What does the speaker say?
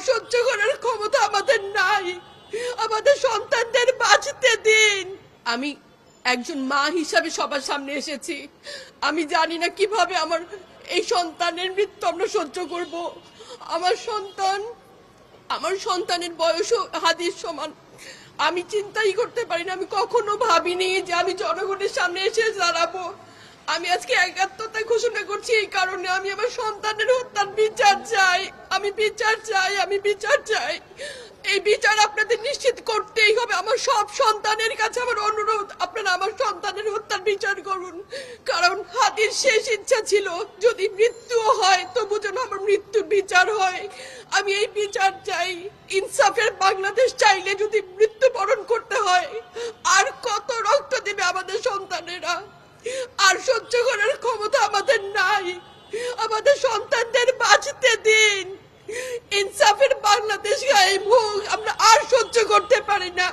সহ্য করার ক্ষমতা আমাদের নাই। আমাদের সন্তানদের বাঁচতে দিন। আমি একজন মা হিসাবে সবার সামনে এসেছি। আমি জানি না কিভাবে আমার এই সন্তানের মৃত্যু আমরা সহ্য করব। আমার সন্তানের বয়সও হাদির সমান। আমি চিন্তাই করতে পারি না, আমি কখনো ভাবিনি যে আমি জনগণের সামনে এসে দাঁড়াবো। আমি আজকে একাত্মতা ঘোষণা করছি এই কারণে, আমি আমার সন্তানের হত্যার বিচার চাই। আমি বিচার চাই, আমি বিচার চাই। এই বিচার আপনাদের নিশ্চিত করতেই হবে। আমার সব সন্তানের কাছে আমার অনুরোধ, আপনারা আমার সন্তানের হত্যার বিচার করুন। কারণ হাদির শেষ ইচ্ছা ছিল যদি মৃত্যুও হয় তবু যেন আমার মৃত্যুর বিচার হয়। আমি এই বিচার চাই। ইনসাফের বাংলাদেশ চাইলে যদি মৃত্যুবরণ করতে হয়, আর কত রক্ত দেবে আমাদের সন্তানেরা? আর সহ্য করার ক্ষমতা আমাদের নাই। আমাদের সন্তানদের বাঁচতে দিন। ইনসাফের বাংলাদেশ গায়েব হোক, আমরা আর সহ্য করতে পারি না।